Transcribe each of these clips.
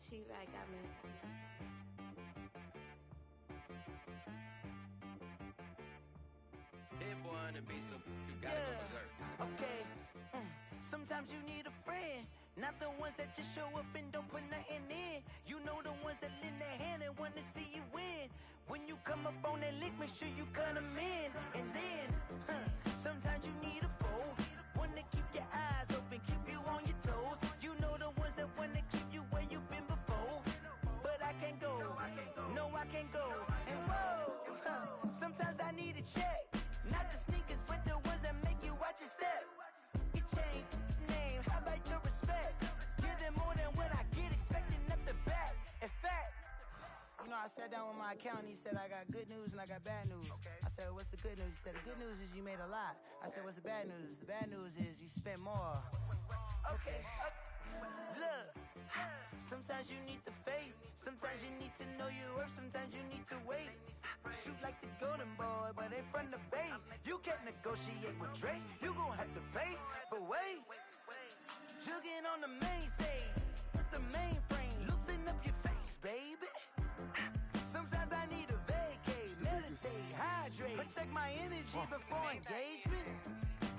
T-Rag got me. Hit boy on the beat, so you gotta go berserk. Okay. Sometimes you need a friend, not the ones that just show up and don't put nothing in. You know the ones that lend their hand and want to see you win. When you come up on that lick, make sure you cut them in. And then, sometimes you need a foe, one to keep your eyes open, keep you on your toes. You know the ones that want to keep you where you've been before. But I can't go, no I can't go. And whoa, sometimes I need a check. Not the sneakers, but the ones that make you watch your step. You change name, how about your respect? Give them more than what I get, expecting nothing back. In fact, you know, I sat down with my accountant, he said I got good news and I got bad news. I said, what's the good news? He said, the good news is you made a lot. I said, what's the bad news? The bad news is you spent more. Okay, look, sometimes you need the faith, sometimes you need to know your worth, sometimes you need to wait. Shoot like the golden boy, but they from the bay. You can't negotiate with Drake, you gon' have to pay. But wait, jugging on the main stage, with the mainframe, loosen up your face, baby. Sometimes I need a vacate, meditate, hydrate, protect my energy before engagement.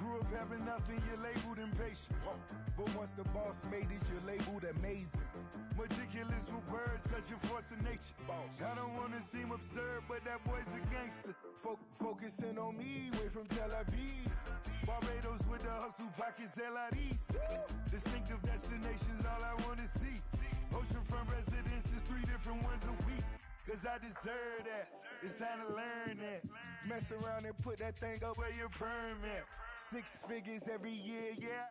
Grew up having nothing, you're labeled impatient. But once the boss made it, you're labeled amazing. Meticulous with words, such a force of nature. I don't wanna seem absurd, but that boy's a gangster. Focusing on me, way from Tel Aviv. Barbados with the hustle pockets, LIDs. Distinctive destinations, all I wanna see. Oceanfront residences, 3 different ones a week. Cause I deserve that, it's time to learn that. Mess around and put that thing up where your permit. 6 figures every year, yeah.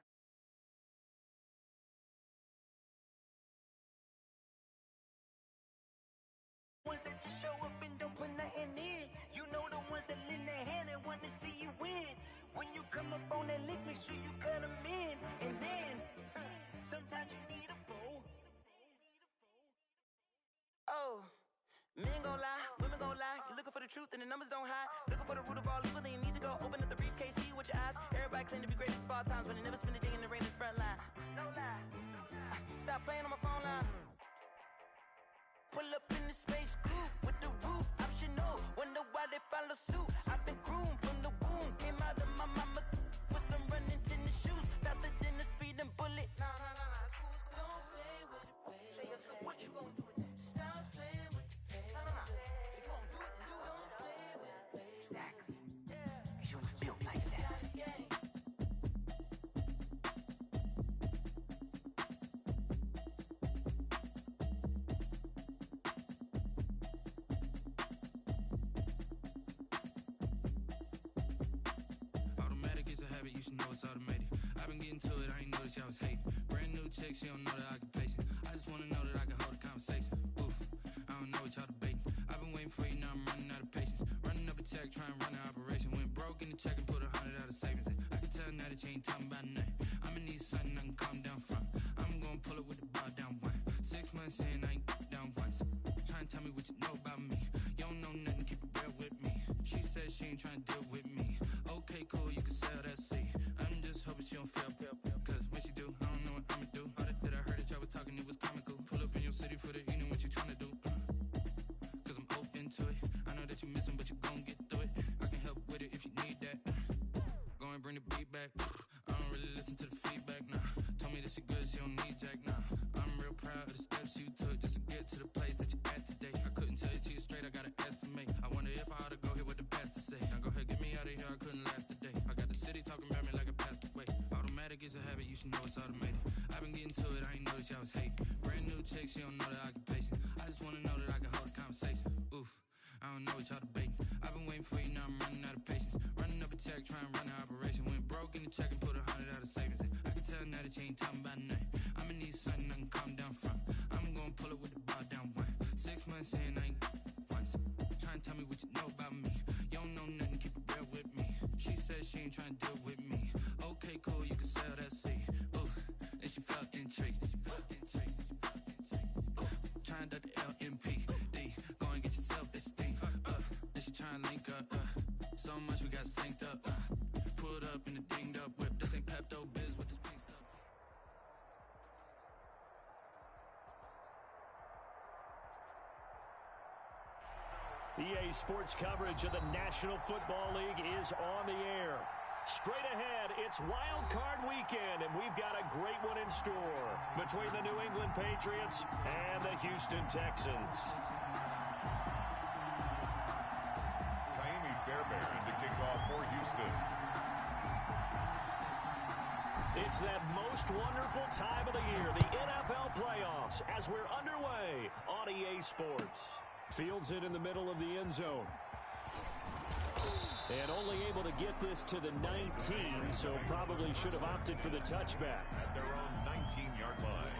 Ones that just show up and don't put nothing in. You know the ones that lend their hand and want to see you win. When you come up on that lick, make sure you cut them in. And then, sometimes you need a foe. Oh. Men gon' lie, women gon' lie. You're looking for the truth and the numbers don't hide. Looking for the root of all evil, then you need to go open up the briefcase, see with your eyes. Everybody claim to be greatest of all times, but they never spend a day in the rain in the front line. No lie. Stop playing on my phone line. Pull up in the space coupe with the roof optional. Wonder why they follow suit. I've been groomed from the womb. Came out of my mama with some running tennis shoes. Faster than the speeding bullet. Nah, it's cool, it's cool. Don't play with it, baby. Say, so what you gon' do with it? Stop playing with it. If you gon' do it, then don't play with it, baby. Exactly. Cause you ain't built like that. Automatic is a habit, you should know it's automated. I've been getting to it, I ain't noticed y'all was hating. Brand new chick, she don't know the occupation. I just wanna know that I can hold a conversation. Oof, I don't know what y'all debating. I've been waiting for you, now I'm running out of patience. Running up a check, trying to run an operation. Went broke in the check and put 100 out of savings in. I can tell now that you ain't talking about nothing. I'ma need something I can calm down from. I'm gonna pull it with the bar down one. 6 months in, I ain't down once. Trying to tell me what you know about me. You don't know nothing, keep it real with me. She said she ain't trying to deal with me. Okay, cool, you can sell that seat. I'm just hoping she don't fail. Cause when she do, I don't know what I'ma do. All that I heard that y'all was talking, it was comical. Pull up in your city for the evening, what you trying to do? Cause I'm open to it. I know that you missing, but you gon' get through it. I can help with it if you need that. Go and bring the beat back. I don't really listen to the feedback, nah. Told me that she good, she don't need jack, nah. I'm real proud of the steps you took just to get to the place that you at today. I couldn't tell you to you straight, I gotta estimate. I wonder if I ought to go hear what the pastor say. Now go ahead, get me out of here, I couldn't last a day. I got the city talking about me like I passed away. Automatic is a habit, you should know it's automated. I've been getting to it, I ain't noticed y'all was hating. Brand new chick, she don't know the occupation. I just wanna know that I can hold a conversation. Oof, I don't know what y'all debating. I've been waiting for you, now I'm running out of patience. Running up a check, trying to run an operation. Went broke in the check and put 100 out of savings in. I can tell now that you ain't talking about nothing. I'ma need something I can calm down from. I'm gonna pull it with the bar down one. 6 months in, I ain't once. Trying to tell me what you know about me. You don't know nothing, keep it real with me. She said she ain't trying to deal with me. Okay, cool, you can sell that seat. Ooh, and she felt intrigued. Trying to the LMPD. Go and get your self-esteem. Then she trying to link up. So much we got synced up. Pulled up in the dinged up whip. This ain't Pepto-Biz with this pink stuff. EA Sports coverage of the National Football League is on the air. Straight ahead, it's Wild Card Weekend, and we've got a great one in store between the New England Patriots and the Houston Texans. Miami Fairbairn to kick off for Houston. It's that most wonderful time of the year, the NFL playoffs, as we're underway on EA Sports. Fields it in the middle of the end zone. And only able to get this to the 19, so probably should have opted for the touchback. At their own 19-yard line.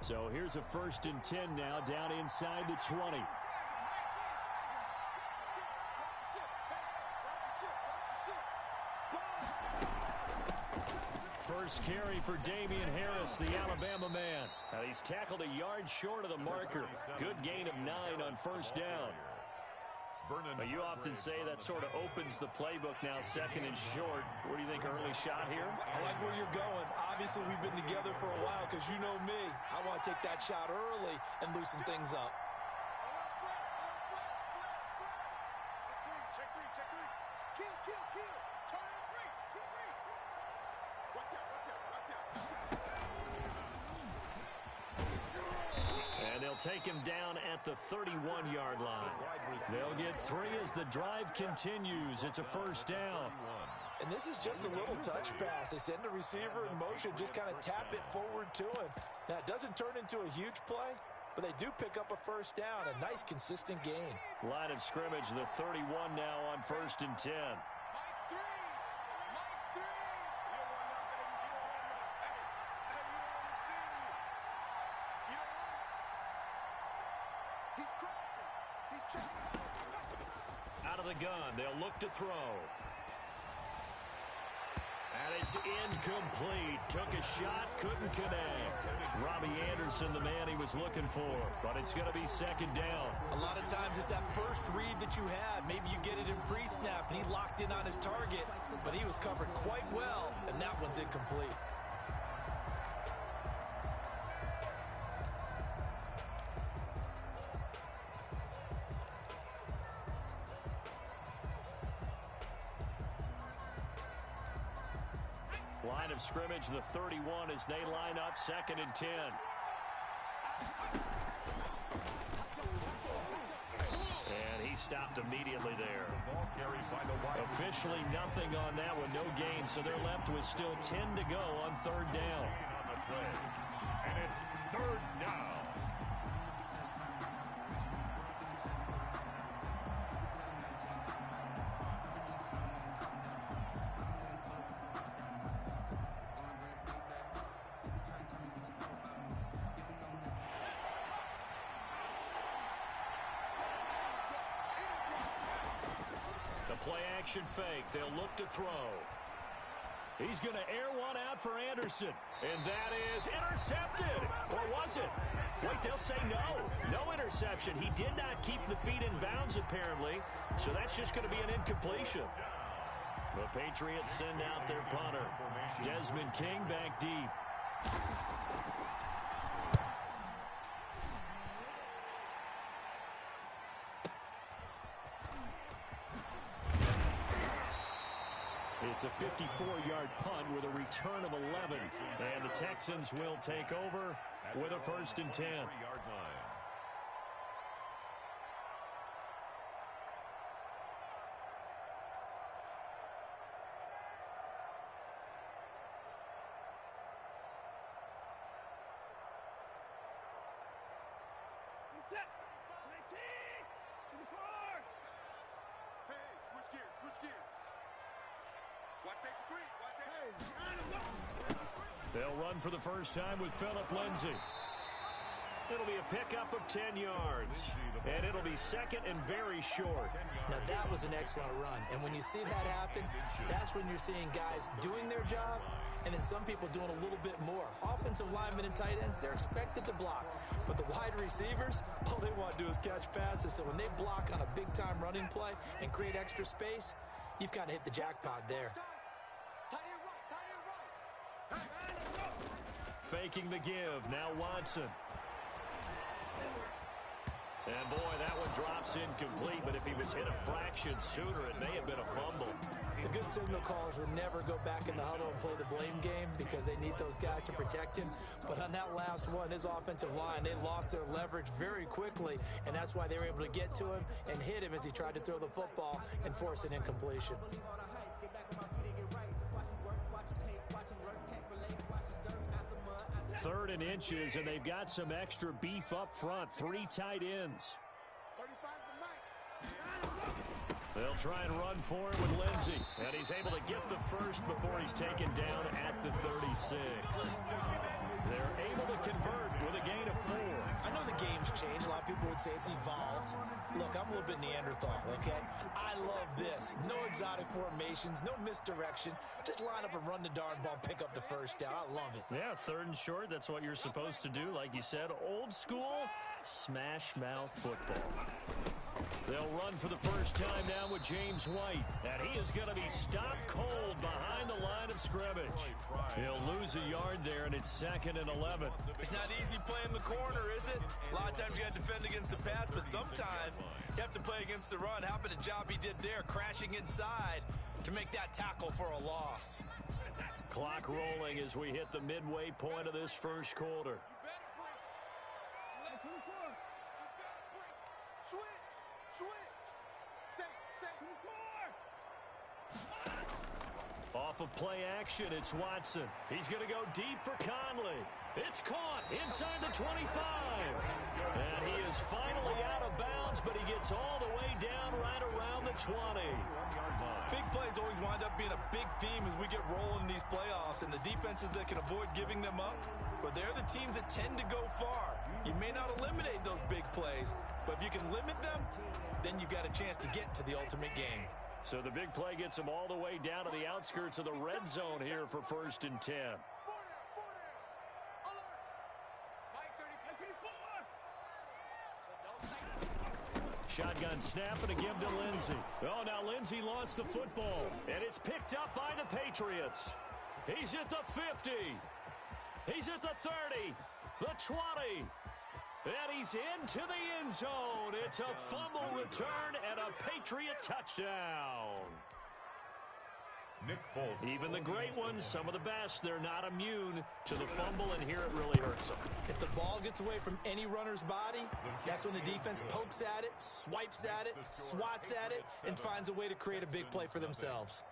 So here's a 1st and 10 now, down inside the 20. First carry for Damian Harris, the Alabama man. Now he's tackled a yard short of the marker. Good gain of 9 on 1st down. But you often say that sort of opens the playbook now, 2nd and short. What do you think, early shot here? I like where you're going. Obviously, we've been together for a while because you know me. I want to take that shot early and loosen things up. Check three. Kill. Turn on 3. Watch out. And they'll take him down at the 31-yard line. They'll get 3 as the drive continues. It's a 1st down. And this is just a little touch pass. They send the receiver in motion, just kind of tap it forward to him. Now, it doesn't turn into a huge play, but they do pick up a 1st down, a nice, consistent gain. Line of scrimmage, the 31 now on 1st and 10. Out of the gun, they'll look to throw. And it's incomplete. Took a shot, couldn't connect. Robbie Anderson, the man he was looking for. But it's going to be 2nd down. A lot of times it's that first read that you have. Maybe you get it in pre-snap, and he locked in on his target, but he was covered quite well, and that one's incomplete. Line of scrimmage, the 31 as they line up, 2nd and 10. And he stopped immediately there. Officially nothing on that one, no gain, so they're left with still 10 to go on 3rd down. And it's 3rd down. Play-action fake. They'll look to throw. He's going to air one out for Anderson. And that is intercepted. Or was it? Wait, they'll say no. No interception. He did not keep the feet in bounds, apparently. So that's just going to be an incompletion. The Patriots send out their punter. Desmond King back deep. It's a 54-yard punt with a return of 11. And the Texans will take over with a 1st and 10. Set. 19. To the car. Hey, switch gears. Watch tape for 3. Watch tape. They'll run for the first time with Phillip Lindsay. It'll be a pickup of 10 yards. And it'll be 2nd and very short. Now, that was an excellent run. And when you see that happen, that's when you're seeing guys doing their job and then some people doing a little bit more. Offensive linemen and tight ends, they're expected to block. But the wide receivers, all they want to do is catch passes. So when they block on a big-time running play and create extra space, you've kind of hit the jackpot there. faking the give. Now Watson. And, boy, that one drops incomplete, but if he was hit a fraction sooner, it may have been a fumble. The good signal callers would never go back in the huddle and play the blame game because they need those guys to protect him. But on that last one, his offensive line, they lost their leverage very quickly, and that's why they were able to get to him and hit him as he tried to throw the football and force an incompletion. 3rd and inches, and they've got some extra beef up front. 3 tight ends. They'll try and run for it with Lindsey, and he's able to get the first before he's taken down at the 36. They're able to convert with a gain of 4. I know the game's changed. A lot of people would say it's evolved. Look, I'm a little bit Neanderthal, okay? I love this. No exotic formations, no misdirection. Just line up and run the darn ball, pick up the first down. I love it. Yeah, 3rd and short, that's what you're supposed to do. Like you said, old school, smash mouth football. They'll run for the first time now with James White, and he is going to be stopped cold behind the line of scrimmage. He'll lose a yard there, and it's 2nd and 11. It's not easy playing the corner, is it? A lot of times you got to defend against the pass, but sometimes you have to play against the run. How about the job he did there, crashing inside to make that tackle for a loss? Clock rolling as we hit the midway point of this first quarter. Off of play action, it's Watson. He's going to go deep for Conley. It's caught inside the 25. And he is finally out of bounds, but he gets all the way down right around the 20. Big plays always wind up being a big theme as we get rolling in these playoffs, and the defenses that can avoid giving them up, but they're the teams that tend to go far. You may not eliminate those big plays, but if you can limit them, then you've got a chance to get to the ultimate game. So the big play gets him all the way down to the outskirts of the red zone here for 1st and 10. Shotgun snap and a give to Lindsey. Oh, now Lindsey lost the football, and it's picked up by the Patriots. He's at the 50. He's at the 30, the 20. And he's into the end zone. It's a fumble return and a Patriot touchdown. Nick Foles. Even the great ones, some of the best, they're not immune to the fumble, and here it really hurts them. If the ball gets away from any runner's body, that's when the defense pokes at it, swipes at it, swats at it, and finds a way to create a big play for themselves.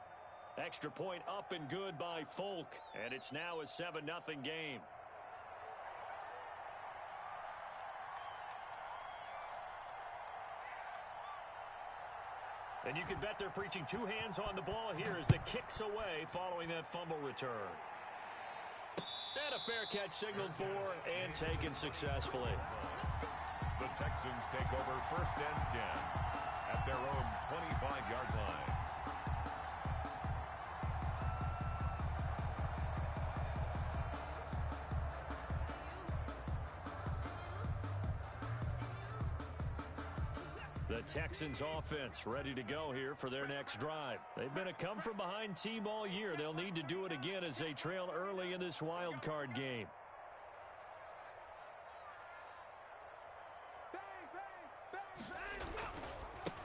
Extra point up and good by Folk, and it's now a 7-0 game. And you can bet they're preaching 2 hands on the ball here as the kick's away following that fumble return. And a fair catch signaled for and taken successfully. The Texans take over 1st and 10 at their own 25-yard line. The Texans offense ready to go here for their next drive. They've been a come-from-behind team all year. They'll need to do it again as they trail early in this wild card game.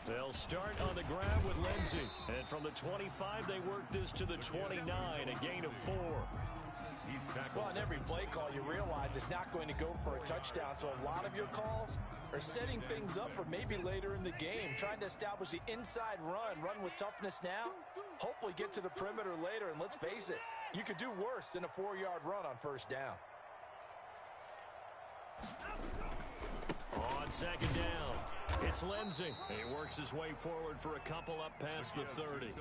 They'll start on the ground with Lindsey. And from the 25, they work this to the 29, a gain of 4. Well, on every play call, you realize it's not going to go for a touchdown, so a lot of your calls are setting things up for maybe later in the game, trying to establish the inside run with toughness now, hopefully get to the perimeter later, and let's face it, you could do worse than a 4-yard run on 1st down. On 2nd down, it's Lindsey. He works his way forward for a couple up past the 30.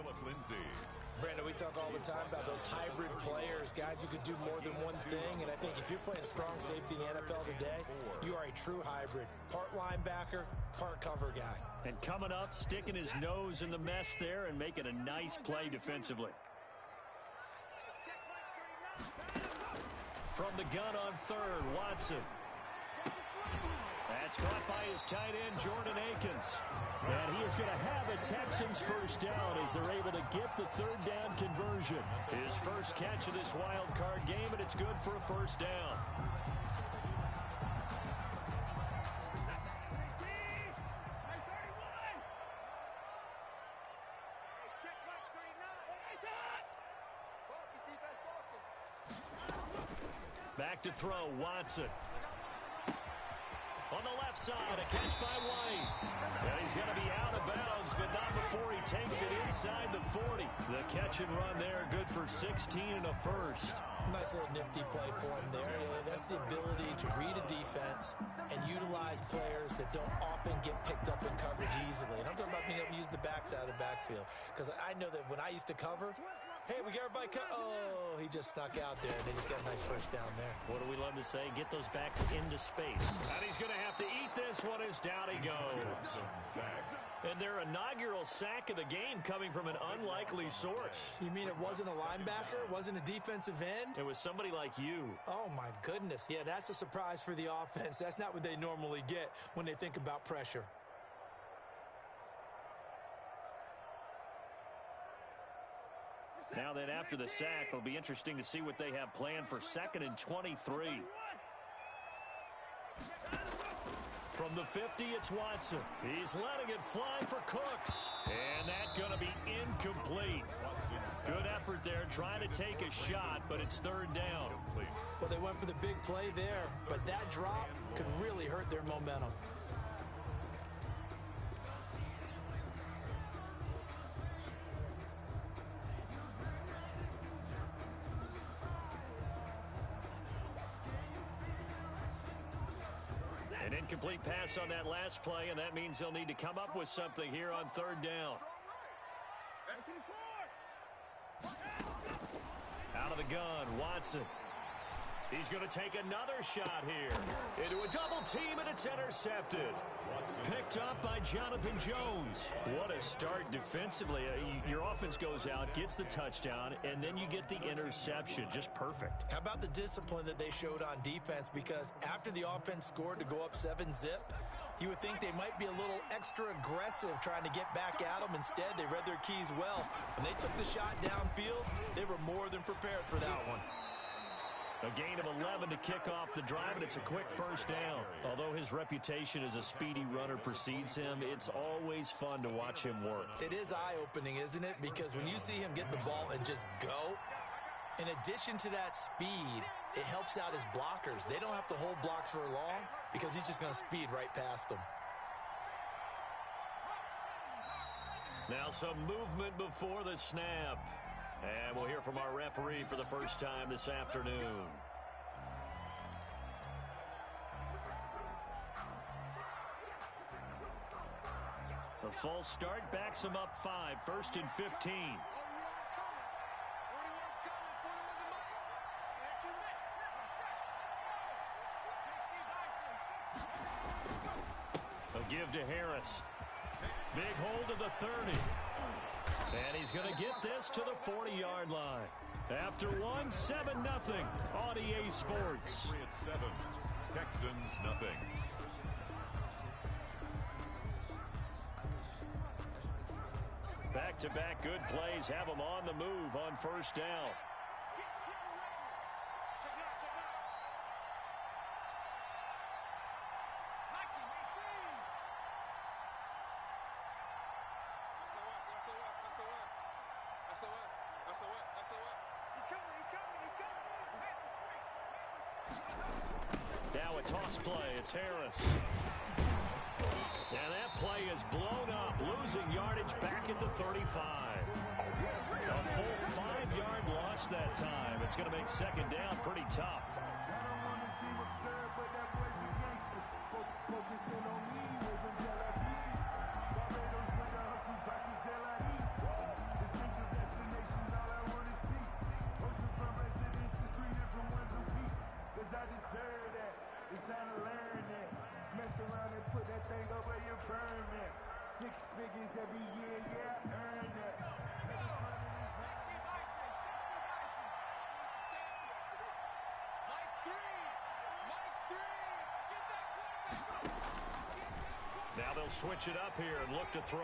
Brandon, we talk all the time about those hybrid players, guys who could do more than one thing, and I think if you're playing strong safety in the NFL today, you are a true hybrid. Part linebacker, part cover guy. And coming up, sticking his nose in the mess there and making a nice play defensively. From the gun on 3rd, Watson. That's caught by his tight end, Jordan Akins. And he is going to have a Texans first down as they're able to get the third down conversion. His first catch of this wild card game, and it's good for a first down. Back to throw, Watson. On the left side, a catch by White. And he's going to be out of bounds, but not before he takes it inside the 40. The catch and run there, good for 16 and a first. Nice little nifty play for him there. Yeah, that's the ability to read a defense and utilize players that don't often get picked up in coverage easily. And I'm talking about being able to use the backside of the backfield. Because I know that when I used to cover, hey, we got everybody cut. Oh, he just snuck out there, and they just got a nice first down there. What do we love to say? Get those backs into space. And he's going to have to eat this one as down he goes. And their inaugural sack of the game coming from an unlikely source. You mean it wasn't a linebacker? It wasn't a defensive end? It was somebody like you. Oh, my goodness. Yeah, that's a surprise for the offense. That's not what they normally get when they think about pressure. Now then, after the sack, it'll be interesting to see what they have planned for 2nd and 23. From the 50, it's Watson. He's letting it fly for Cooks. And that's going to be incomplete. Good effort there, trying to take a shot, but it's third down. Well, they went for the big play there, but that drop could really hurt their momentum. An incomplete pass on that last play, and that means they'll need to come up with something here on third down. Out of the gun, Watson. He's going to take another shot here. Into a double team, and it's intercepted. Picked up by Jonathan Jones. What a start defensively. Your offense goes out, gets the touchdown, and then you get the interception. Just perfect. How about the discipline that they showed on defense? Because after the offense scored to go up 7-zip, you would think they might be a little extra aggressive trying to get back at them. Instead, they read their keys well. When they took the shot downfield, they were more than prepared for that one. A gain of 11 to kick off the drive, and it's a quick first down. Although his reputation as a speedy runner precedes him, it's always fun to watch him work. It is eye-opening, isn't it? Because when you see him get the ball and just go, in addition to that speed, it helps out his blockers. They don't have to hold blocks for long because he's just going to speed right past them. Now some movement before the snap. And we'll hear from our referee for the first time this afternoon. The false start backs him up 5, 1st and 15. A give to Harris. Big hold of the 30. And he's going to get this to the 40-yard line. After one, 7-0 on EA Sports. 3 at 7. Texans nothing. Back-to-back good plays have them on the move on first down. Now a toss play. It's Harris. And that play is blown up, losing yardage back at the 35. A full 5-yard loss that time. It's going to make second down pretty tough. Now they'll switch it up here and look to throw.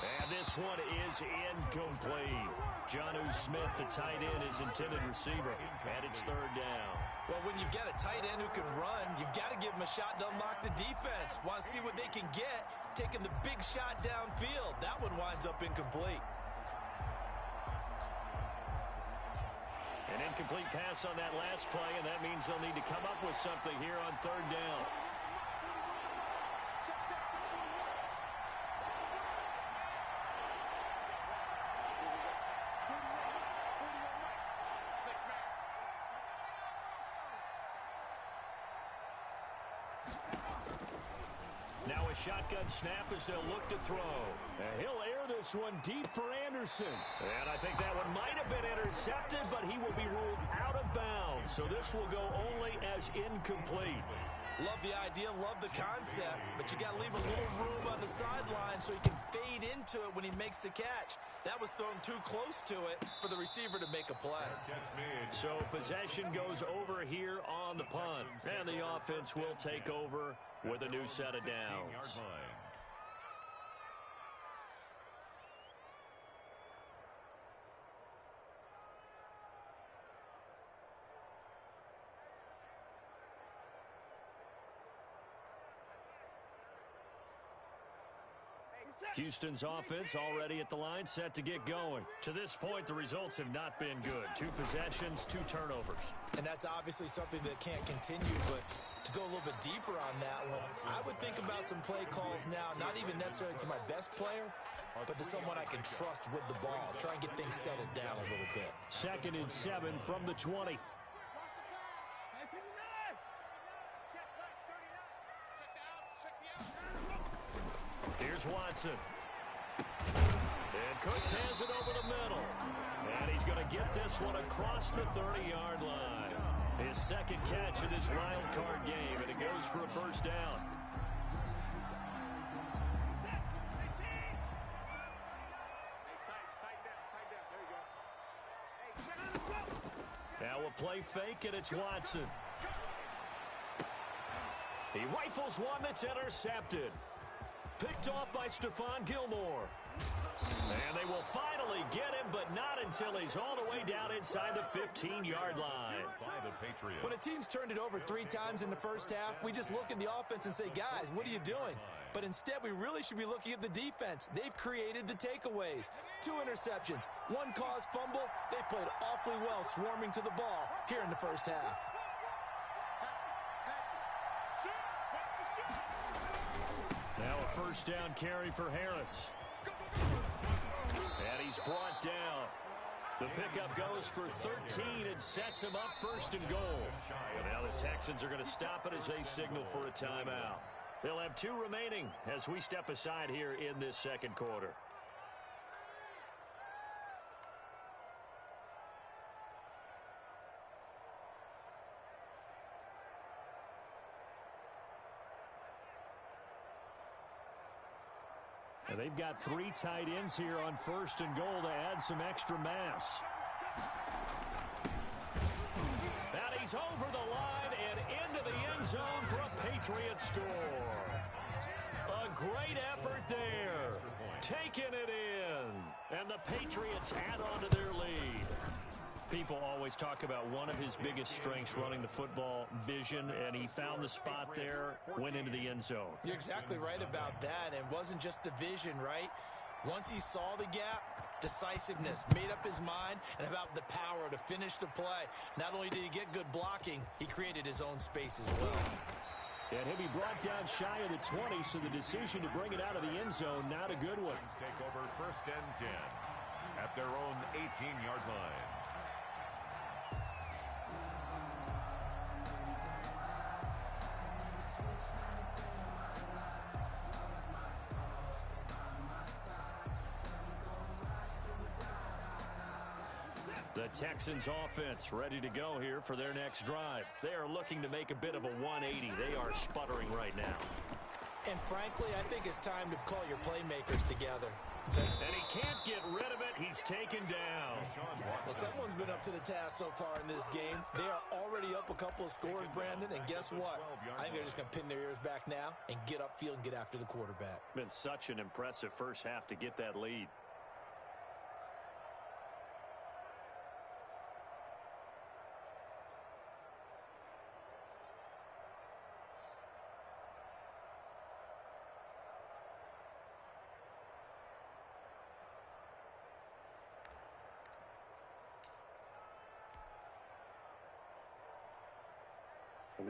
And this one is incomplete. Jonnu Smith, the tight end, is intended receiver. And it's third down. Well, when you've got a tight end who can run, you've got to give him a shot to unlock the defense. Want to see what they can get, taking the big shot downfield. That one winds up incomplete. An incomplete pass on that last play, and that means they'll need to come up with something here on third down. Now a shotgun snap as they'll look to throw. And he'll air this one deep for Anderson. And I think that one might have been intercepted, but he will be ruled out of bounds. So this will go only as incomplete. Love the idea, love the concept, but you got to leave a little room on the sideline so he can fade into it when he makes the catch. That was thrown too close to it for the receiver to make a play. So possession goes over here on the punt. And the offense will take over with a new set of downs. Houston's offense already at the line, set to get going. To this point, the results have not been good. 2 possessions, 2 turnovers. And that's obviously something that can't continue, but to go a little bit deeper on that one, I would think about some play calls now, not even necessarily to my best player, but to someone I can trust with the ball. Try and get things settled down a little bit. 2nd and 7 from the 20. Here's Watson. And Cooks has it over the middle. And he's going to get this one across the 30-yard line. His 2nd catch of this wild card game, and it goes for a first down. Now a play fake, and it's Watson. He rifles one that's intercepted. Picked off by Stephon Gilmore. And they will finally get him, but not until he's all the way down inside the 15-yard line. When a team's turned it over 3 times in the first half, we just look at the offense and say, guys, what are you doing? But instead, we really should be looking at the defense. They've created the takeaways. 2 interceptions, 1 caused fumble. They played awfully well swarming to the ball here in the first half. Now a first down carry for Harris. And he's brought down. The pickup goes for 13 and sets him up 1st and goal. And now the Texans are going to stop it as they signal for a timeout. They'll have 2 remaining as we step aside here in this 2nd quarter. And they've got 3 tight ends here on 1st and goal to add some extra mass. And he's over the line and into the end zone for a Patriot score. A great effort there. Taking it in. And the Patriots add on to their lead. People always talk about one of his biggest strengths, running the football, vision, and he found the spot there, went into the end zone. You're exactly right about that. And it wasn't just the vision, right? Once he saw the gap, decisiveness, made up his mind, and about the power to finish the play. Not only did he get good blocking, he created his own space as well. And he'll be brought down shy of the 20, so the decision to bring it out of the end zone, not a good one. Take over 1st and 10 at their own 18-yard line. The Texans offense ready to go here for their next drive. They are looking to make a bit of a 180. They are sputtering right now. And frankly, I think it's time to call your playmakers together. And he can't get rid of it. He's taken down. Well, someone's been up to the task so far in this game. They are already up a couple of scores, Brandon, and guess what? I think they're just going to pin their ears back now and get upfield and get after the quarterback. Been such an impressive first half to get that lead.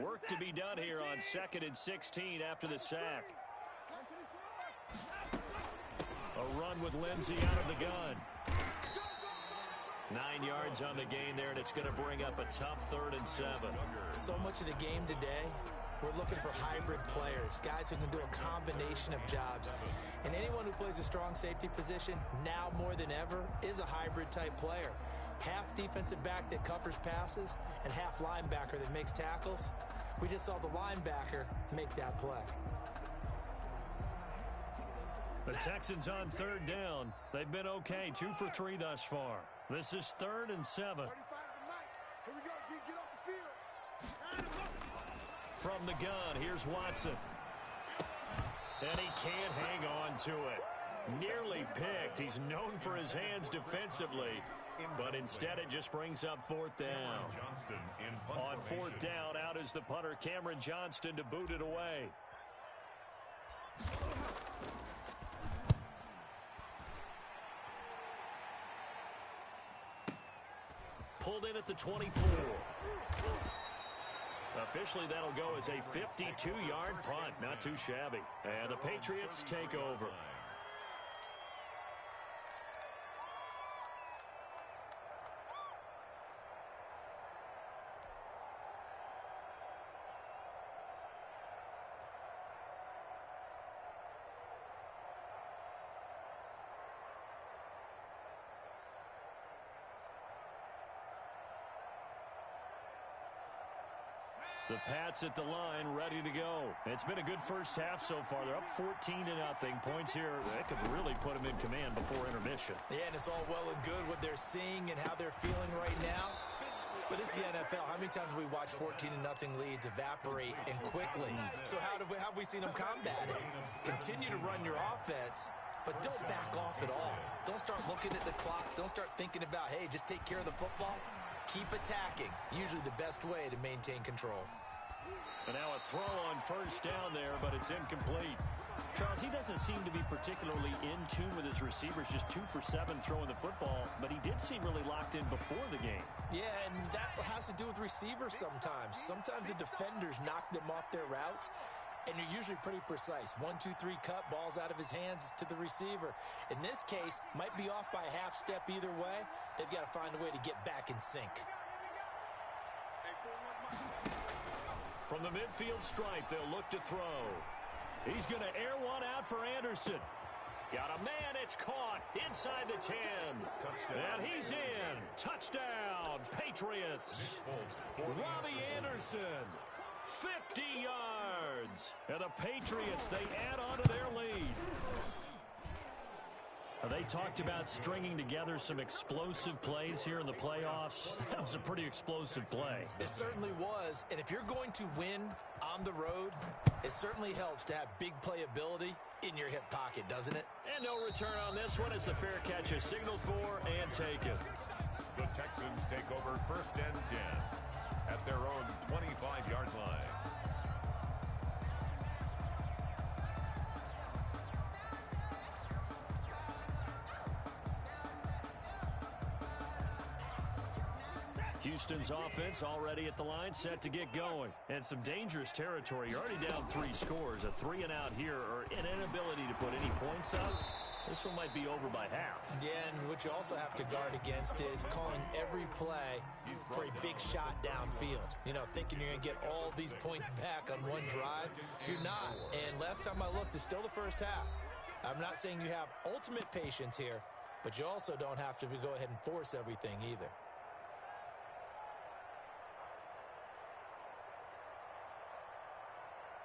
Work to be done here on 2nd and 16 after the sack. A run with Lindsey out of the gun. 9 yards on the gain there, and it's going to bring up a tough 3rd and 7. So much of the game today, we're looking for hybrid players, guys who can do a combination of jobs. And anyone who plays a strong safety position, now more than ever, is a hybrid-type player. Half defensive back that covers passes and half linebacker that makes tackles. We just saw the linebacker make that play. The Texans on 3rd down. They've been okay, 2 for 3 thus far. This is 3rd and 7. From the gun, here's Watson. And he can't hang on to it. Nearly picked. He's known for his hands defensively, but instead it just brings up 4th down. On 4th down, out is the punter, Cameron Johnston, to boot it away. Pulled in at the 24. Officially, that'll go as a 52-yard punt. Not too shabby. And the Patriots take over. The Pats at the line, ready to go. It's been a good first half so far. They're up 14-0. Points here, that could really put them in command before intermission. Yeah, and it's all well and good what they're seeing and how they're feeling right now. But this is the NFL. How many times have we watched 14-0 leads evaporate and quickly? So how have we seen them combat it? Continue to run your offense, but don't back off at all. Don't start looking at the clock. Don't start thinking about, hey, just take care of the football. Keep attacking. Usually the best way to maintain control. And now a throw on 1st down there, but it's incomplete. Charles, he doesn't seem to be particularly in tune with his receivers, just 2 for 7 throwing the football, but he did seem really locked in before the game. Yeah, and that has to do with receivers sometimes. Sometimes the defenders knock them off their routes, and you're usually pretty precise. 1, 2, 3 cut, balls out of his hands to the receiver. In this case, might be off by a half step either way. They've got to find a way to get back in sync. From the midfield stripe, they'll look to throw. He's going to air one out for Anderson. Got a man, it's caught inside the 10. Touchdown. And he's in. Touchdown, Patriots. Robbie Anderson, 50 yards. And the Patriots, they add on to their lead. They talked about stringing together some explosive plays here in the playoffs. That was a pretty explosive play. It certainly was. And if you're going to win on the road, it certainly helps to have big playability in your hip pocket, doesn't it? And no return on this one as the fair catch is signaled for and taken. The Texans take over 1st and 10 at their own 25-yard line. Houston's offense already at the line, set to get going. And some dangerous territory. You're already down 3 scores. A 3-and-out here, or an inability to put any points up. This one might be over by half. Yeah, and what you also have to guard against is calling every play for a big shot downfield. You know, thinking you're going to get all these points back on one drive. You're not. And last time I looked, it's still the first half. I'm not saying you have ultimate patience here, but you also don't have to go ahead and force everything either.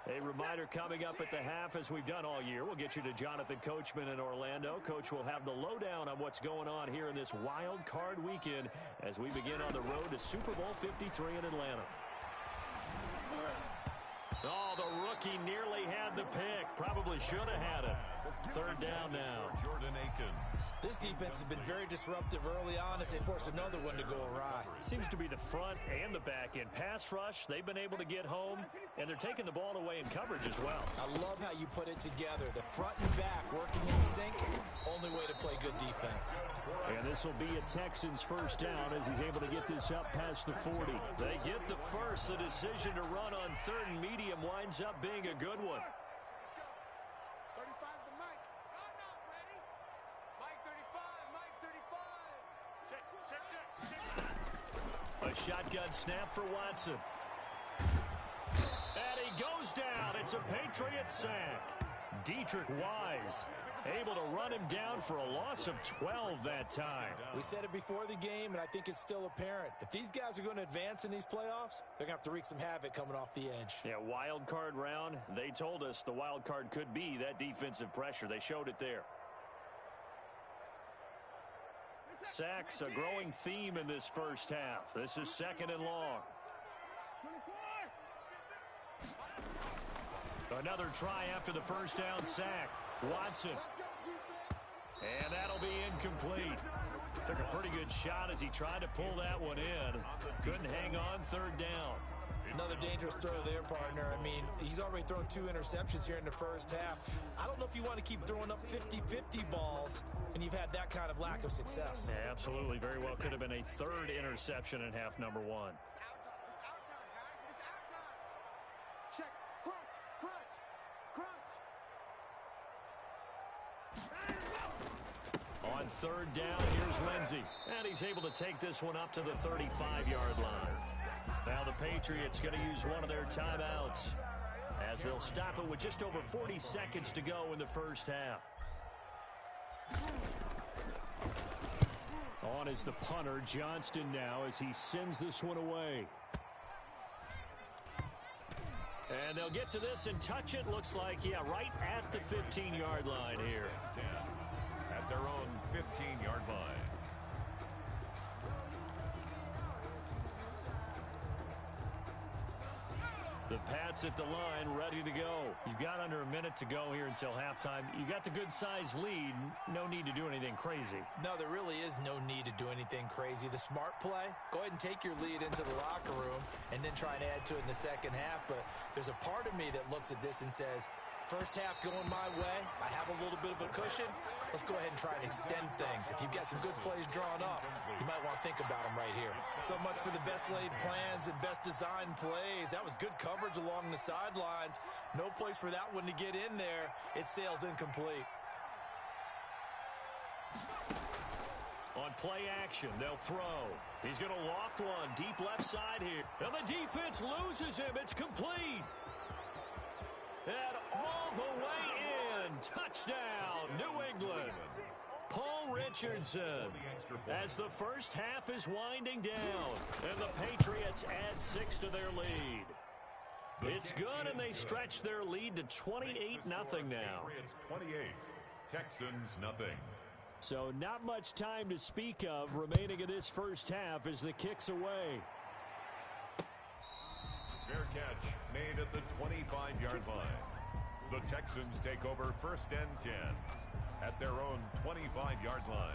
A reminder coming up at the half, as we've done all year. We'll get you to Jonathan Coachman in Orlando. Coach will have the lowdown on what's going on here in this wild card weekend as we begin on the road to Super Bowl 53 in Atlanta. Oh, the rookie nearly had the pick. Probably should have had it. Third down now. Jordan Akins. This defense has been very disruptive early on as they force another one to go awry. Seems to be the front and the back end. Pass rush, they've been able to get home, and they're taking the ball away in coverage as well. I love how you put it together. The front and back working in sync. Only way to play good defense. And this will be a Texans first down as he's able to get this up past the 40. They get the first. The decision to run on third and medium winds up being a good one. 35's the mic. Ready? Mike 35, Mike 35. Check. A shotgun snap for Watson. And he goes down. It's a Patriots sack. Dietrich Wise able to run him down for a loss of 12 that time. We said it before the game, and I think it's still apparent. If these guys are going to advance in these playoffs, they're going to have to wreak some havoc coming off the edge. Yeah, wild card round. They told us the wild card could be that defensive pressure. They showed it there. Sacks, a growing theme in this first half. This is second and long. Another try after the first down sack. Watson. And that'll be incomplete. Took a pretty good shot as he tried to pull that one in. Couldn't hang on third down. Another dangerous throw there, partner. I mean, he's already thrown 2 interceptions here in the first half. I don't know if you want to keep throwing up 50-50 balls when you've had that kind of lack of success. Yeah, absolutely. Very well could have been a third interception in half number 1. It's our time, guys. It's our time. Check. Crunch. On third down, here's Lindsey. And he's able to take this one up to the 35-yard line. Now the Patriots going to use one of their timeouts as they'll stop it with just over 40 seconds to go in the first half. On is the punter, Johnston, now as he sends this one away. And they'll get to this and touch it. Looks like, yeah, right at the 15-yard line here. 10 at their own 15-yard line. The Pats at the line, ready to go. You've got under a minute to go here until halftime. You got the good-sized lead. No need to do anything crazy. No, there really is no need to do anything crazy. The smart play, go ahead and take your lead into the locker room and then try and add to it in the second half. But there's a part of me that looks at this and says, first half going my way, I have a little bit of a cushion. Let's go ahead and try and extend things. If you've got some good plays drawn up, you might want to think about them right here. So much for the best laid plans and best designed plays. That was good coverage along the sidelines. No place for that one to get in there. It sails incomplete. On play action, they'll throw. He's going to loft one deep left side here. And the defense loses him. It's complete. And all the way in. Touchdown, New England. Paul Richardson. As the first half is winding down. And the Patriots add 6 to their lead. It's good, and they stretch their lead to 28-0 now. Patriots 28, Texans nothing. So not much time to speak of remaining in this first half as the kick's away. Fair catch made at the 25-yard line. The Texans take over first and 10 at their own 25-yard line.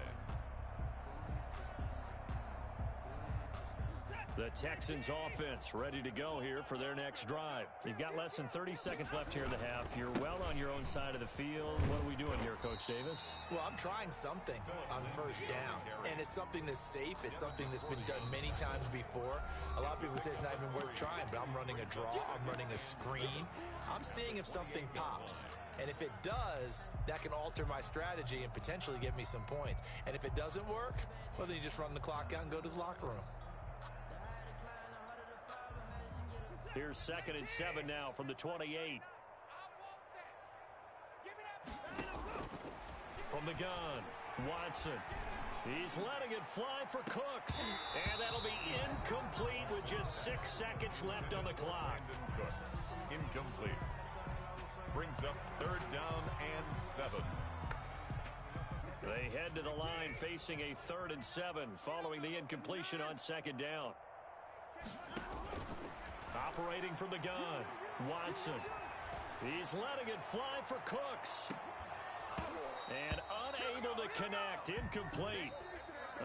The Texans offense ready to go here for their next drive. You've got less than 30 seconds left here in the half. You're well on your own side of the field. What are we doing here, Coach Davis? Well, I'm trying something on first down, and it's something that's safe. It's something that's been done many times before. A lot of people say it's not even worth trying, but I'm running a draw. I'm running a screen. I'm seeing if something pops. And if it does, that can alter my strategy and potentially get me some points. And if it doesn't work, well, then you just run the clock out and go to the locker room. Here's 2nd and 7 now from the 28. From the gun, Watson. He's letting it fly for Cooks. And that'll be incomplete with just 6 seconds left on the clock. Cooks, incomplete. Brings up 3rd down and 7. They head to the line facing a 3rd and 7 following the incompletion on 2nd down. Operating from the gun, Watson. He's letting it fly for Cooks. And unable to connect, incomplete.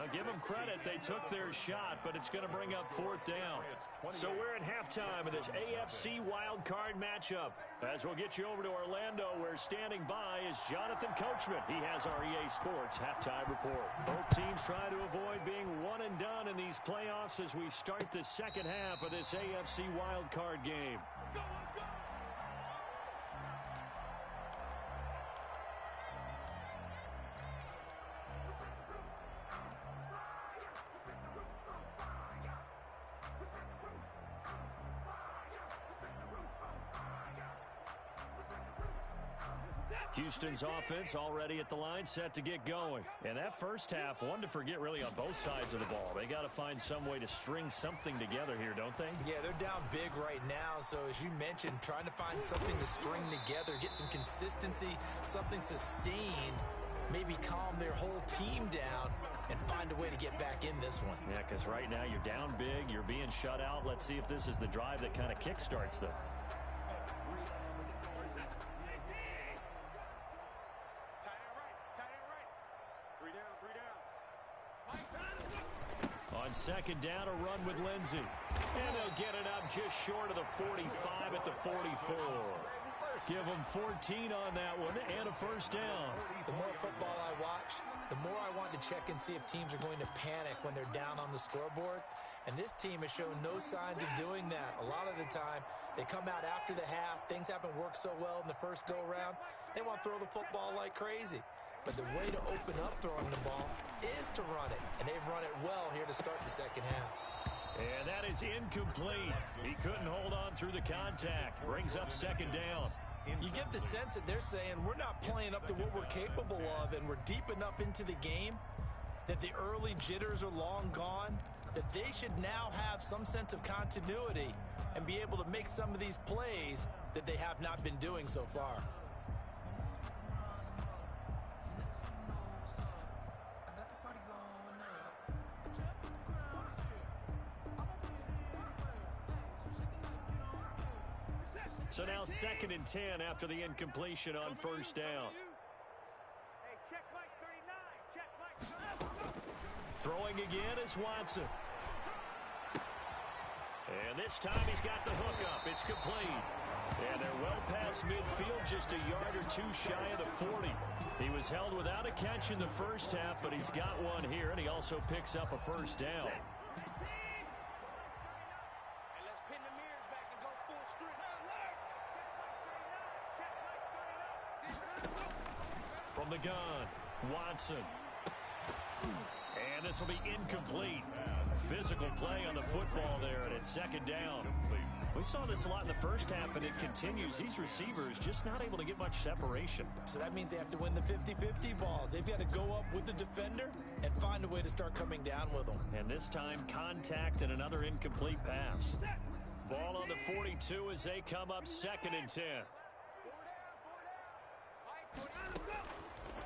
I'll give them credit, they took their shot, but it's going to bring up 4th down. So we're at halftime of this AFC wildcard matchup. As we'll get you over to Orlando, where standing by is Jonathan Coachman. He has our EA Sports halftime report. Both teams trying to avoid being one and done in these playoffs as we start the second half of this AFC wildcard game. Houston's offense already at the line, set to get going. And that first half, one to forget really on both sides of the ball. They got to find some way to string something together here, don't they? Yeah, they're down big right now. So as you mentioned, trying to find something to string together, get some consistency, something sustained, maybe calm their whole team down and find a way to get back in this one. Yeah, because right now you're down big, you're being shut out. Let's see if this is the drive that kind of kickstarts them. On 2nd down, a run with Lindsey. And they'll get it up just short of the 45 at the 44. Give them 14 on that one and a 1st down. The more football I watch, the more I want to check and see if teams are going to panic when they're down on the scoreboard. And this team has shown no signs of doing that. A lot of the time, they come out after the half. Things haven't worked so well in the first go-around. They want to throw the football like crazy. But the way to open up throwing the ball is to run it. And they've run it well here to start the second half. And that is incomplete. He couldn't hold on through the contact. Brings up 2nd down. You get the sense that they're saying we're not playing up to what we're capable of, and we're deep enough into the game that the early jitters are long gone, that they should now have some sense of continuity and be able to make some of these plays that they have not been doing so far. So now 2nd and 10 after the incompletion on 1st down. Hey, check Mike 39. Check Mike. Throwing again is Watson. And this time he's got the hook up. It's complete. And they're well past midfield, just a yard or two shy of the 40. He was held without a catch in the first half, but he's got one here, and he also picks up a 1st down. From the gun, Watson. And this will be incomplete. Physical play on the football there, and it's 2nd down. We saw this a lot in the first half, and it continues. These receivers just not able to get much separation. So that means they have to win the 50-50 balls. They've got to go up with the defender and find a way to start coming down with them. And this time, contact and another incomplete pass. Ball on the 42 as they come up 2nd and 10.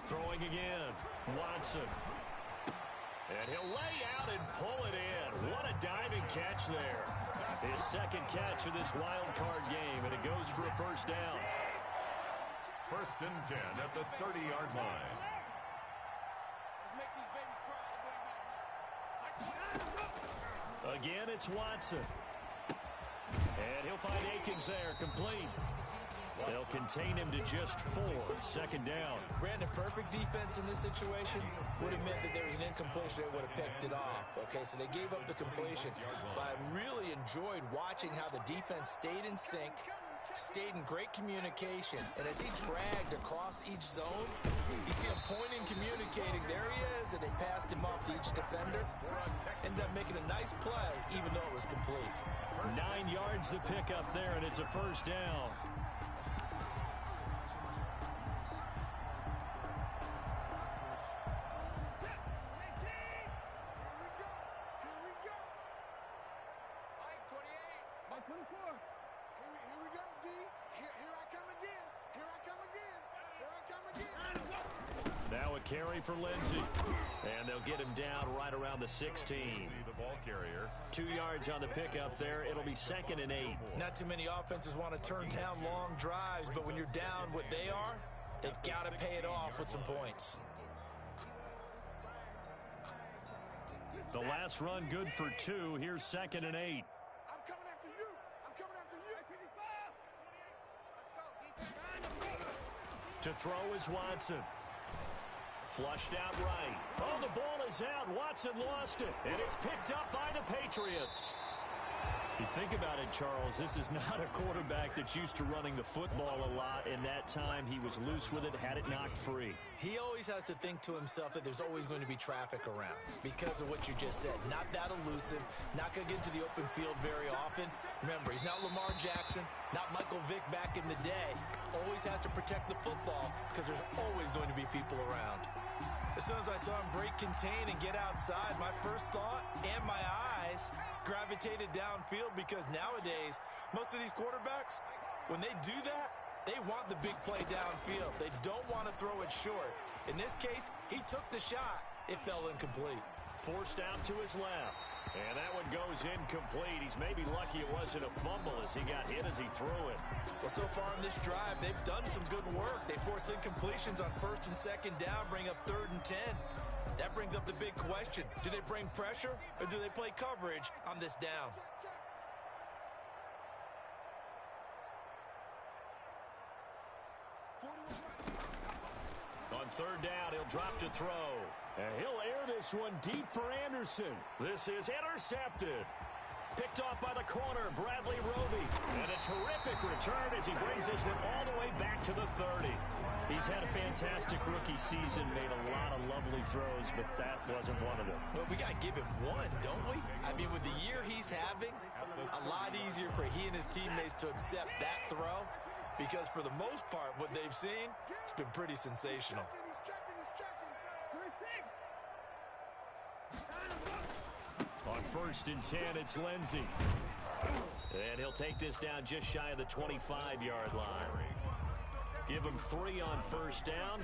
Throwing again, Watson. And he'll lay out and pull it in. What a diving catch there. His 2nd catch of this wild card game, and it goes for a 1st down. 1st and 10 at the 30-yard line. Again, it's Watson. And he'll find Akins there, complete. They'll contain him to just 4, 2nd down. Brandon, perfect defense in this situation would have meant that there was an incompletion that would have picked it off. Okay, so they gave up the completion. But I really enjoyed watching how the defense stayed in sync, stayed in great communication. And as he dragged across each zone, you see him pointing, communicating. There he is, and they passed him off to each defender. Ended up making a nice play, even though it was complete. 9 yards to pick up there, and it's a 1st down. Here we go, D. Here I come again. Here I come again. Here I come again. Now a carry for Lindsey. And they'll get him down right around the 16. The ball carrier. 2 yards on the pickup there. It'll be 2nd and 8. Not too many offenses want to turn down long drives, but when you're down what they are, they've got to pay it off with some points. The last run good for 2. Here's 2nd and 8. I'm coming after you. I'm coming after you. Let's go, defense. To throw is Watson. Flushed out right. Oh, the ball is out. Watson lost it. And it's picked up by the Patriots. You think about it, Charles, this is not a quarterback that's used to running the football a lot, and that time he was loose with it, had it knocked free. He always has to think to himself that there's always going to be traffic around because of what you just said. Not that elusive, not going to get into the open field very often. Remember, he's not Lamar Jackson, not Michael Vick back in the day. Always has to protect the football because there's always going to be people around. As soon as I saw him break contain and get outside, my first thought and my eyes gravitated downfield because nowadays, most of these quarterbacks, when they do that, they want the big play downfield. They don't want to throw it short. In this case, he took the shot. It fell incomplete. Forced out to his left. And that one goes incomplete. He's maybe lucky it wasn't a fumble as he got hit as he threw it. Well, so far in this drive, they've done some good work. They force incompletions on 1st and 2nd down, bring up 3rd and 10. That brings up the big question. Do they bring pressure or do they play coverage on this down? On 3rd down, he'll drop to throw. And he'll air this one deep for Anderson. This is intercepted. Picked off by the corner, Bradley Roby. And a terrific return as he brings this one all the way back to the 30. He's had a fantastic rookie season, made a lot of lovely throws, but that wasn't one of them. Well, we got to give him one, don't we? I mean, with the year he's having, a lot easier for he and his teammates to accept that throw because for the most part, what they've seen, it's been pretty sensational. On 1st and 10, it's Lindsey. And he'll take this down just shy of the 25-yard line. Give him 3 on 1st down.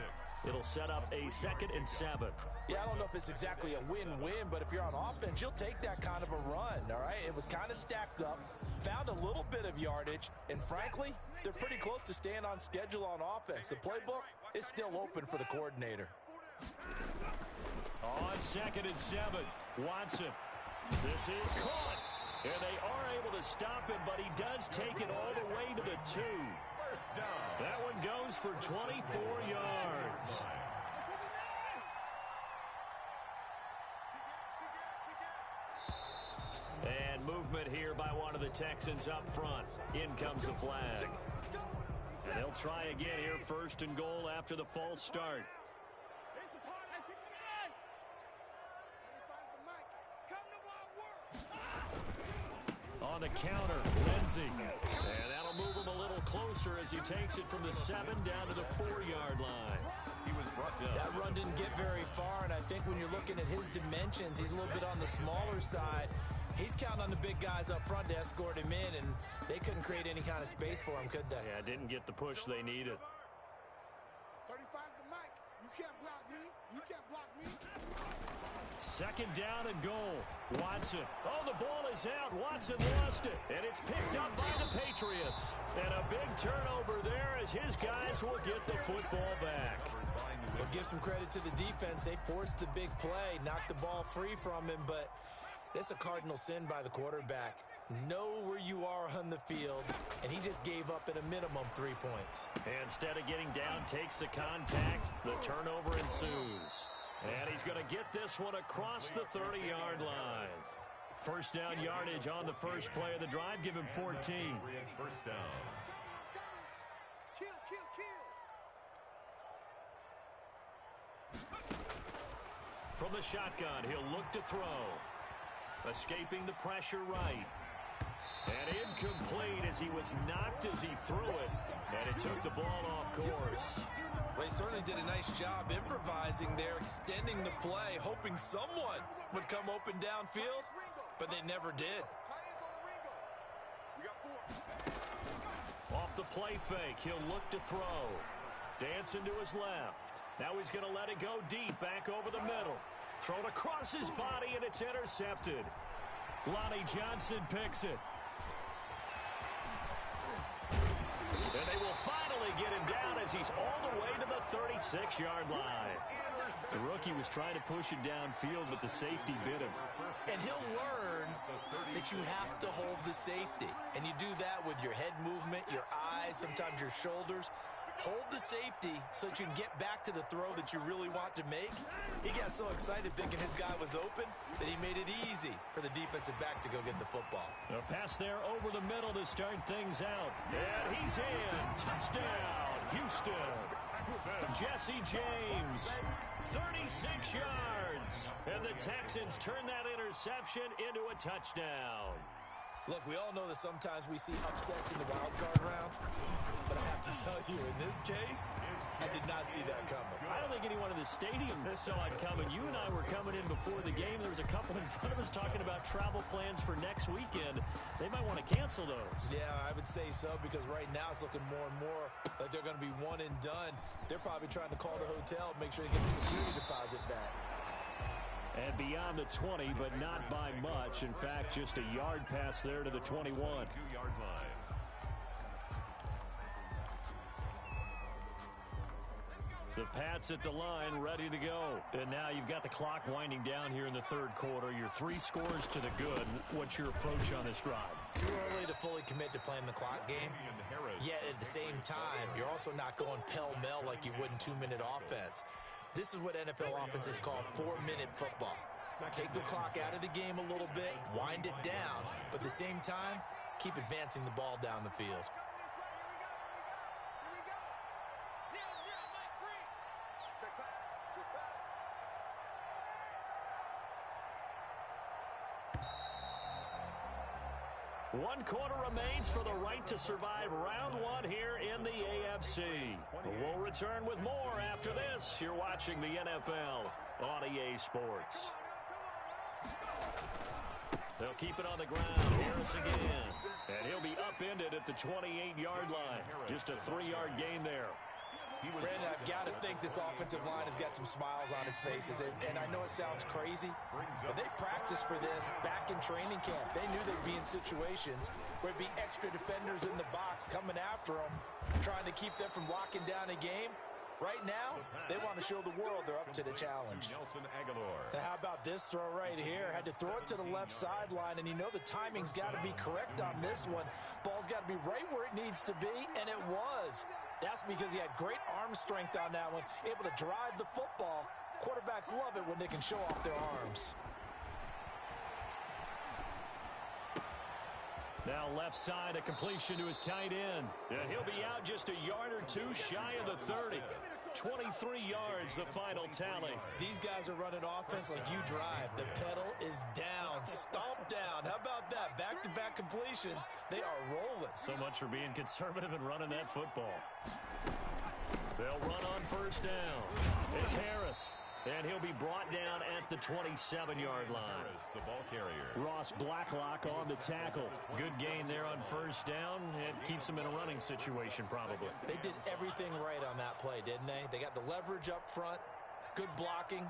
It'll set up a 2nd and 7. Yeah, I don't know if it's exactly a win-win, but if you're on offense, you'll take that kind of a run, all right? It was kind of stacked up, found a little bit of yardage, and frankly, they're pretty close to staying on schedule on offense. The playbook is still open for the coordinator. On 2nd and 7, Watson. This is caught. And they are able to stop him, but he does take it all the way to the 2. That one goes for 24 yards. And movement here by one of the Texans up front. In comes the flag. And they'll try again here, 1st and goal after the false start. On the counter, Lindsey. And that'll move him a little closer as he takes it from the 7 down to the 4-yard line. He was brought down. That run didn't get very far, and I think when you're looking at his dimensions, he's a little bit on the smaller side. He's counting on the big guys up front to escort him in, and they couldn't create any kind of space for him, could they? Yeah, didn't get the push they needed. 35's the mic. You can't block me. You can't block me. 2nd down and goal. Watson. Oh, the ball is out. Watson lost it. And it's picked up by the Patriots. And a big turnover there as his guys will get the football back. We'll give some credit to the defense. They forced the big play, knocked the ball free from him, but that's a cardinal sin by the quarterback. Know where you are on the field, and he just gave up at a minimum 3 points. Instead of getting down, takes the contact. The turnover ensues. And he's going to get this one across the 30-yard line. 1st down yardage on the first play of the drive. Give him 14. 1st down. Kill. From the shotgun, he'll look to throw. Escaping the pressure right. And incomplete as he was knocked as he threw it. And it took the ball off course. They certainly did a nice job improvising there, extending the play, hoping someone would come open downfield, but they never did. Off the play fake, he'll look to throw. Dancing to his left. Now he's going to let it go deep, back over the middle. Thrown across his body, and it's intercepted. Lonnie Johnson picks it. And they will finally get him down as he's all the way to the 36-yard line. The rookie was trying to push it downfield, but the safety bit him. And he'll learn that you have to hold the safety. And you do that with your head movement, your eyes, sometimes your shoulders. Hold the safety so that you can get back to the throw that you really want to make. He got so excited thinking his guy was open that he made it easy for the defensive back to go get the football. A pass there over the middle to start things out. And he's in. Touchdown, Houston. Jesse James, 36 yards. And the Texans turn that interception into a touchdown. Look, we all know that sometimes we see upsets in the wild card round. But I have to tell you, in this case, I did not see that coming. I don't think anyone in the stadium saw it coming. You and I were coming in before the game. There was a couple in front of us talking about travel plans for next weekend. They might want to cancel those. Yeah, I would say so, because right now it's looking more and more like they're going to be one and done. They're probably trying to call the hotel, make sure they get the security deposit back. And beyond the 20, but not by much. In fact, just a yard pass there to the 21. 2-yard line. The Pats at the line, ready to go. And now you've got the clock winding down here in the third quarter. Your 3 scores to the good. What's your approach on this drive? Too early to fully commit to playing the clock game. Yet at the same time, you're also not going pell-mell like you would in 2-minute offense. This is what NFL offenses call 4-minute football. Take the clock out of the game a little bit, wind it down, but at the same time, keep advancing the ball down the field. One quarter remains for the right to survive round one here in the AFC. We'll return with more after this. You're watching the NFL on EA Sports. They'll keep it on the ground. Harris again. And he'll be upended at the 28-yard line. Just a 3-yard gain there. Brandon, I've got to think this offensive line has got some smiles on its faces. And I know it sounds crazy, but they practiced for this back in training camp. They knew they'd be in situations where it'd be extra defenders in the box coming after them, trying to keep them from locking down a game. Right now, they want to show the world they're up to the challenge. Now, how about this throw right here? Had to throw it to the left sideline, and you know the timing's got to be correct on this one. Ball's got to be right where it needs to be, and it was. That's because he had great arm strength on that one, able to drive the football. Quarterbacks love it when they can show off their arms. Now left side, a completion to his tight end. And he'll be out just a yard or two shy of the 30. 23 yards, the final tally. These guys are running offense like you drive. The pedal is down, stomp down. How about that? Back-to-back completions. They are rolling. So much for being conservative and running that football. They'll run on first down. It's Harris. And he'll be brought down at the 27-yard line. The ball carrier. Ross Blacklock on the tackle. Good gain there on first down. It keeps him in a running situation probably. They did everything right on that play, didn't they? They got the leverage up front, good blocking,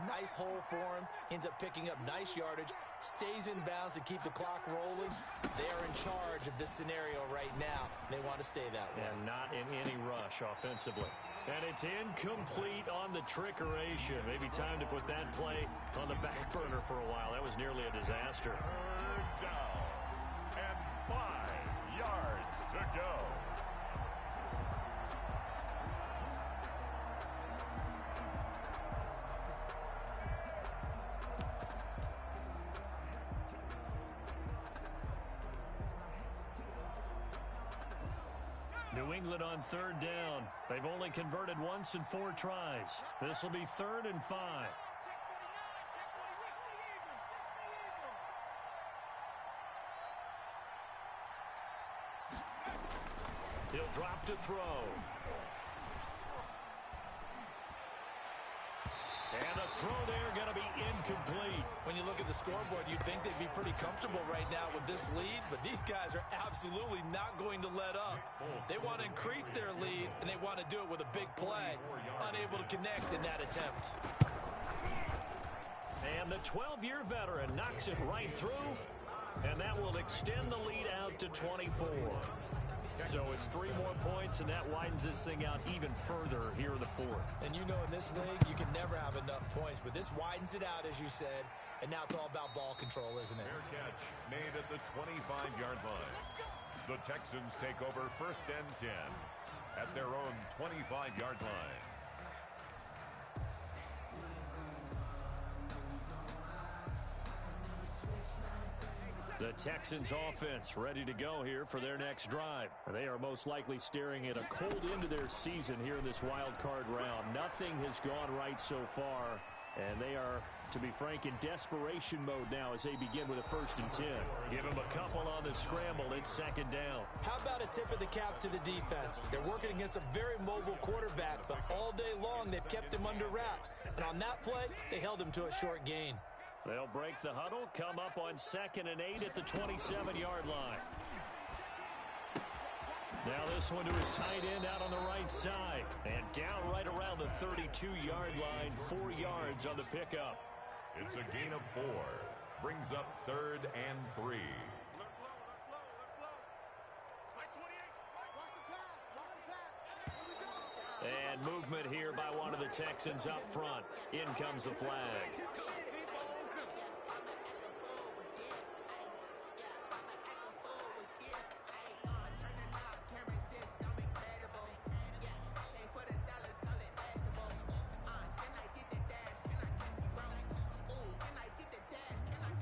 nice hole for him. Ends up picking up nice yardage, stays in bounds to keep the clock rolling. They are in charge of this scenario right now. They want to stay that way. And not in any rush offensively. And it's incomplete on the trickeration. Maybe time to put that play on the back burner for a while. That was nearly a disaster. Third down. And 5 yards to go. New England on third down. They've only converted once in 4 tries. This will be 3rd and 5. He'll drop to throw. And the throw there going to be incomplete. When you look at the scoreboard, you'd think they'd be pretty comfortable right now with this lead, but these guys are absolutely not going to let up. They want to increase their lead, and they want to do it with a big play. Unable to connect in that attempt. And the 12-year veteran knocks it right through, and that will extend the lead out to 24. So it's 3 more points, and that widens this thing out even further here in the fourth. And you know in this league, you can never have enough points, but this widens it out, as you said, and now it's all about ball control, isn't it? Fair catch made at the 25-yard line. The Texans take over 1st and 10 at their own 25-yard line. The Texans offense ready to go here for their next drive. They are most likely staring at a cold end to their season here in this wild card round. Nothing has gone right so far, and they are, to be frank, in desperation mode now as they begin with a 1st and 10. Give them a couple on the scramble. It's 2nd down. How about a tip of the cap to the defense? They're working against a very mobile quarterback, but all day long they've kept him under wraps. And on that play, they held him to a short gain. They'll break the huddle, come up on 2nd and 8 at the 27-yard line. Now this one to his tight end out on the right side. And down right around the 32-yard line, 4 yards on the pickup. It's a gain of 4. Brings up 3rd and 3. And movement here by one of the Texans up front. In comes the flag.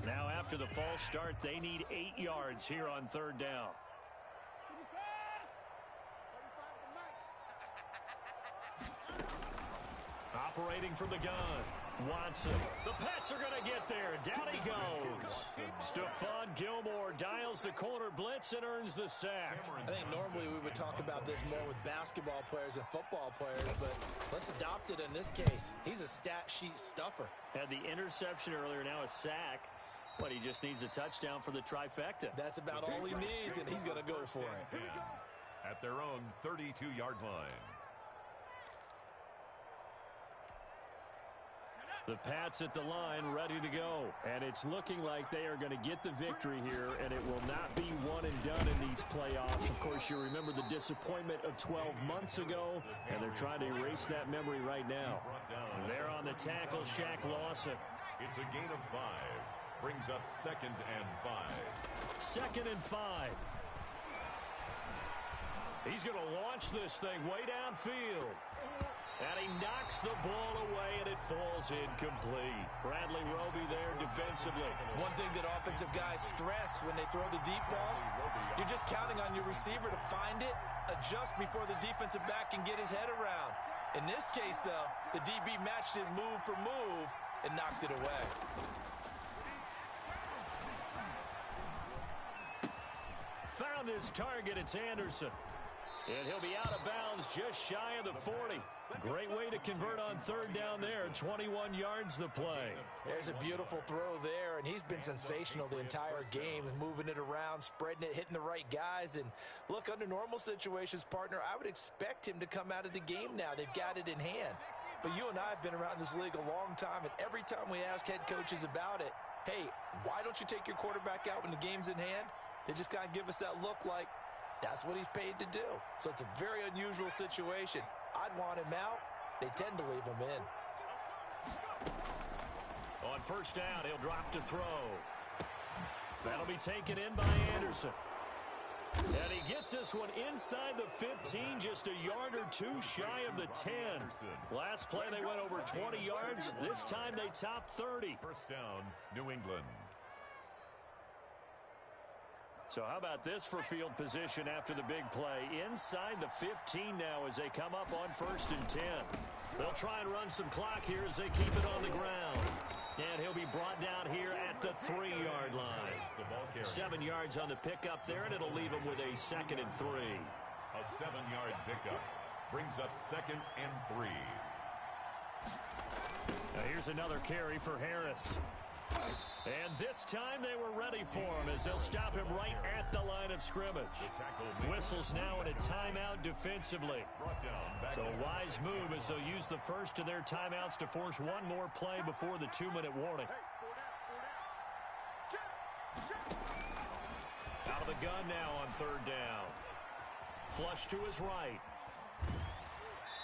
Now after the false start, they need 8 yards here on 3rd down. Operating from the gun, Watson. The Pats are going to get there. Down he goes. Stephon Gilmore dials the corner blitz and earns the sack. I think normally we would talk about this more with basketball players and football players, but let's adopt it in this case. He's a stat sheet stuffer. Had the interception earlier, now a sack. But he just needs a touchdown for the trifecta. That's about all he needs, and he's going to go for it. At their own 32-yard line. The Pats at the line ready to go. And it's looking like they are going to get the victory here, and it will not be one and done in these playoffs. Of course, you remember the disappointment of 12 months ago, and they're trying to erase that memory right now. They're on the tackle, Shaq Lawson. It's a gain of 5. Brings up 2nd and 5. 2nd and 5. He's going to launch this thing way downfield. And he knocks the ball away, and it falls incomplete. Bradley Roby there defensively. One thing that offensive guys stress when they throw the deep ball, you're just counting on your receiver to find it, adjust before the defensive back can get his head around. In this case, though, the DB matched it move for move and knocked it away. Found his target. It's Anderson. And he'll be out of bounds just shy of the 40. Great way to convert on 3rd down there. 21 yards the play. There's a beautiful throw there, and he's been sensational the entire game, moving it around, spreading it, hitting the right guys. And look, under normal situations, partner, I would expect him to come out of the game now. They've got it in hand. But you and I have been around this league a long time, and every time we ask head coaches about it, hey, why don't you take your quarterback out when the game's in hand? They just kind of give us that look like, that's what he's paid to do. So it's a very unusual situation. I'd want him out. They tend to leave him in. On 1st down, he'll drop to throw. That'll be taken in by Anderson. And he gets this one inside the 15, just a yard or 2 shy of the 10. Last play, they went over 20 yards. This time, they topped 30. 1st down, New England. So how about this for field position after the big play? Inside the 15 now as they come up on 1st and 10. They'll try and run some clock here as they keep it on the ground. And he'll be brought down here at the 3-yard line. 7 yards on the pickup there, and it'll leave him with a 2nd and 3. A 7-yard pickup brings up 2nd and 3. Now here's another carry for Harris. And this time they were ready for him as they'll stop him right at the line of scrimmage. Whistles now in a timeout defensively. So a wise move as they'll use the first of their timeouts to force one more play before the 2-minute warning. Out of the gun now on third down. Flush to his right.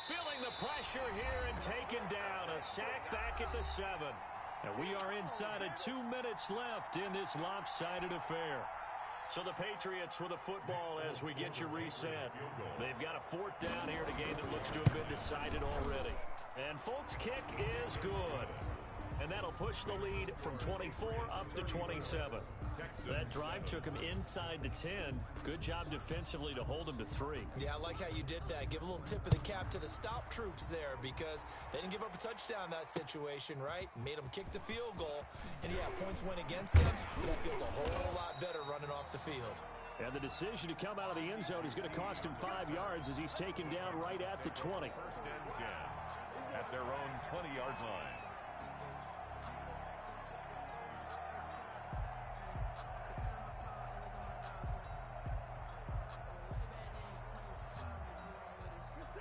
Feeling the pressure here and taken down. A sack back at the 7. And we are inside of 2 minutes left in this lopsided affair. So the Patriots with the football as we get you reset. They've got a 4th down here in a game that looks to have been decided already. And folks, kick is good. And that'll push the lead from 24 up to 27. That drive took him inside the 10. Good job defensively to hold him to 3. Yeah, I like how you did that. Give a little tip of the cap to the stop troops there because they didn't give up a touchdown in that situation, right? Made them kick the field goal. And, yeah, points went against them. But that feels a whole lot better running off the field. And the decision to come out of the end zone is going to cost him 5 yards as he's taken down right at the 20. 1st and 10 at their own 20-yard line.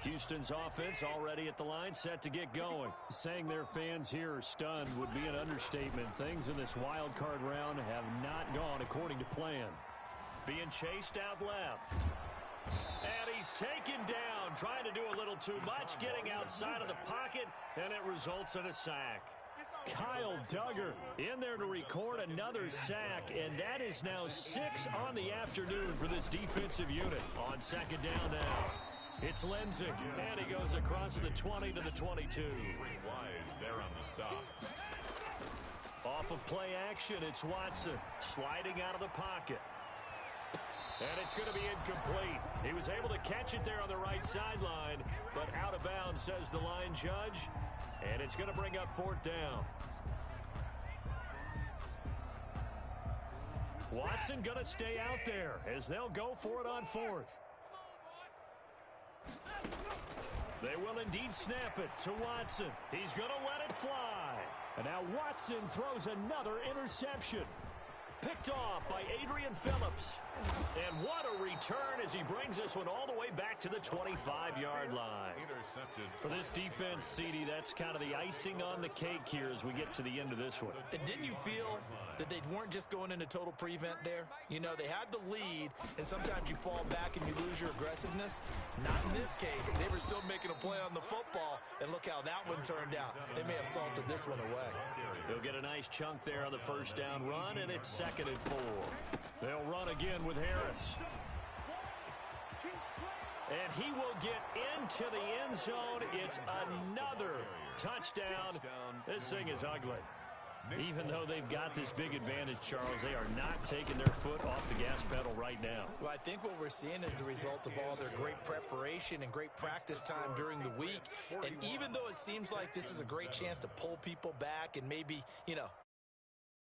Houston's offense already at the line, set to get going. Saying their fans here are stunned would be an understatement. Things in this wild card round have not gone according to plan. Being chased out left. And he's taken down, trying to do a little too much, getting outside of the pocket, and it results in a sack. Kyle Duggar in there to record another sack, and that is now 6 on the afternoon for this defensive unit. On 2nd down now. It's Lindsey, and he goes across the 20 to the 22. Wise there on the stop. Off of play action, it's Watson sliding out of the pocket. And it's going to be incomplete. He was able to catch it there on the right sideline, but out of bounds, says the line judge, and it's going to bring up 4th down. Watson going to stay out there as they'll go for it on 4th. They will indeed snap it to Watson. He's going to let it fly. And now Watson throws another interception. Picked off by Adrian Phillips. And what a return as he brings this one all the way back to the 25-yard line. Intercepted. For this defense, CD, that's kind of the icing on the cake here as we get to the end of this one. And didn't you feel that they weren't just going into total prevent there? You know, they had the lead, and sometimes you fall back and you lose your aggressiveness. Not in this case. They were still making a play on the football, and look how that one turned out. They may have salted this one away. They'll get a nice chunk there on the 1st down run, and it's 2nd and 4. They'll run again with Harris. And he will get into the end zone. It's another touchdown. This thing is ugly. Even though they've got this big advantage, Charles, they are not taking their foot off the gas pedal right now. Well, I think what we're seeing is the result of all their great preparation and great practice time during the week. And even though it seems like this is a great chance to pull people back and maybe, you know,